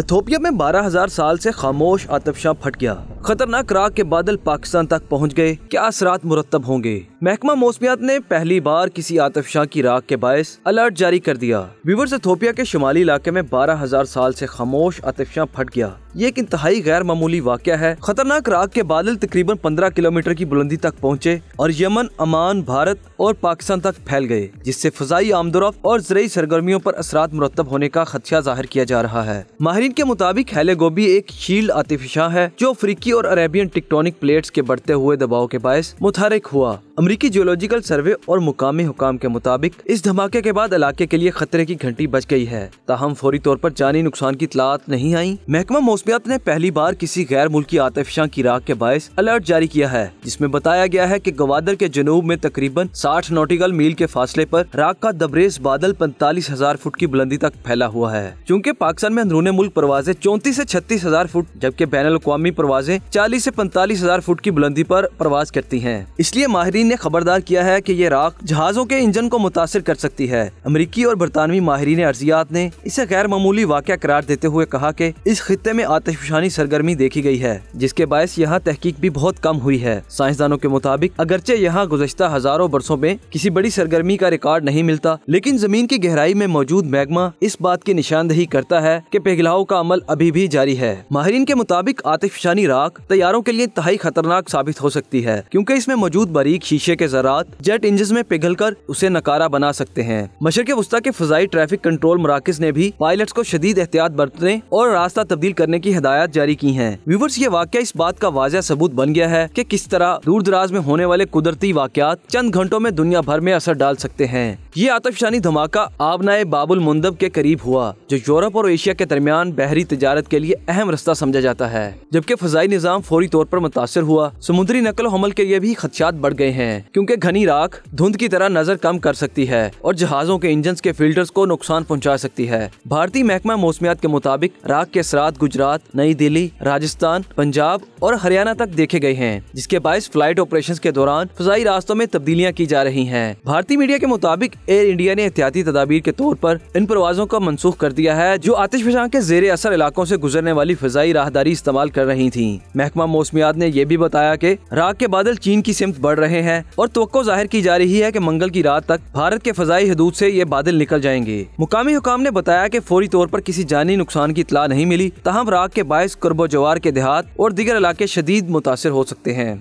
Ethiopia में 12,000 साल से खामोश आतिशबाजी फट गया। खतरनाक राख के बादल पाकिस्तान तक पहुंच गए। क्या असरात मुरत्तब होंगे? महकमा मौसमियात ने पहली बार किसी आतिशबाजी की राख के बायस अलर्ट जारी कर दिया। व्यूअर्स, इथियोपिया के शुमाली इलाके में 12,000 साल से खामोश आतिशबाजी फट गया। ये एक इंतहाई गैर मामूली वाक़या है। खतरनाक राख के बादल तकरीबन 15 किलोमीटर की बुलंदी तक पहुँचे और यमन, अमान, भारत और पाकिस्तान तक फैल गए, जिससे फजाई आमदोरफ्त और ज़रई सरगर्मियों पर असरात मुरत्तब होने का खदशा जाहिर किया जा रहा है। माहिरीन के मुताबिक हैले गोबी एक शील्ड आतिशबाजी है जो अफ्रीकी और अरेबियन टेक्टोनिक प्लेट्स के बढ़ते हुए दबाव के बायस मुतहरिक हुआ। अमरीकी जियोलॉजिकल सर्वे और मुकामी हुकाम के मुताबिक इस धमाके के बाद इलाके के लिए खतरे की घंटी बज गई है। ताहम फौरी तौर पर जानी नुकसान की इत्तलात नहीं आई। महकमा मौसमियात ने पहली बार किसी गैर मुल्की आतिशबाजी की राख के बायस अलर्ट जारी किया है, जिसमें बताया गया है कि गवादर के जनूब में तकरीबन 60 नॉटिकल मील के फासले पर राख का दबरेज बादल 45,000 फुट की बुलंदी तक फैला हुआ है। चूँकि पाकिस्तान में अंदरूनी मुल्क परवाजें 34 से 36,000 फुट जबकि बैनुल अक़वामी परवाजें 40 से 45,000 फुट की बुलंदी पर परवाज करती हैं। इसलिए माहिरीन ने खबरदार किया है कि ये राख जहाजों के इंजन को मुतासिर कर सकती है। अमरीकी और बरतानवी माहिरीन अर्जियात ने इसे गैर मामूली वाक़या करार देते हुए कहा कि इस खित्ते में आतिशबाजी सरगर्मी देखी गई है, जिसके बायस यहाँ तहकीक भी बहुत कम हुई है। साइंसदानों के मुताबिक अगरचे यहाँ गुज़श्ता हजारों बरसों में किसी बड़ी सरगर्मी का रिकॉर्ड नहीं मिलता, लेकिन जमीन की गहराई में मौजूद मैग्मा इस बात की निशानदही करता है कि पिघलाव का अमल अभी भी जारी है। माहिरीन के मुताबिक आतिशबाजी राख तैयारों के लिए इंतहाई खतरनाक साबित हो सकती है, क्योंकि इसमें मौजूद बारीक शीशे के ज़रात जेट इंजन में पिघलकर उसे नकारा बना सकते हैं। मशरिक़ वस्ता के फ़ज़ाई ट्रैफिक कंट्रोल मराकज़ ने भी पायलट्स को शदीद एहतियात बरतने और रास्ता तब्दील करने की हिदायत जारी की हैं। व्यूअर्स, ये वाक़या इस बात का वाज़ेह सबूत बन गया है कि किस तरह दूर दराज में होने वाले कुदरती वाक़यात चंद घंटों में दुनिया भर में असर डाल सकते हैं। ये आतिशबाजी धमाका आबनाए बाबुल मुंदब के करीब हुआ, जो यूरोप और एशिया के दरमियान बहरी तिजारत के लिए अहम रास्ता समझा जाता है। जबकि फ़ज़ाई निज़ाम फौरी तौर पर मुतासिर हुआ, समुद्री नकल हमल के लिए भी खदशात बढ़ गए हैं, क्योंकि घनी राख धुंध की तरह नजर कम कर सकती है और जहाजों के इंजन के फिल्टर्स को नुकसान पहुंचा सकती है। भारतीय महकमा मौसमियात के मुताबिक राख के असरात गुजरात, नई दिल्ली, राजस्थान, पंजाब और हरियाणा तक देखे गए हैं, जिसके बायस फ्लाइट ऑपरेशंस के दौरान फ़ज़ाई रास्तों में तब्दीलियां की जा रही हैं। भारतीय मीडिया के मुताबिक एयर इंडिया ने एहतियाती तदाबीर के तौर पर इन परवाजों को मनसूख कर दिया है जो आतिशबाजी के ज़ेरे असर इलाकों से गुजरने वाली फ़ज़ाई राहदारी इस्तेमाल कर रही थी। महकमा मौसमियात ने यह भी बताया कि राख के बादल चीन की सिमत बढ़ रहे हैं और तवक्को जाहिर की जा रही है कि मंगल की रात तक भारत के फ़ज़ाई हदूद से ये बादल निकल जाएंगे। मुकामी हुकाम ने बताया कि फौरी तौर पर किसी जानी नुकसान की इत्तला नहीं मिली, ताहम राख के बायस कुर्बो जवार के देहात और दीगर इलाके शदीद मुतासिर हो सकते हैं।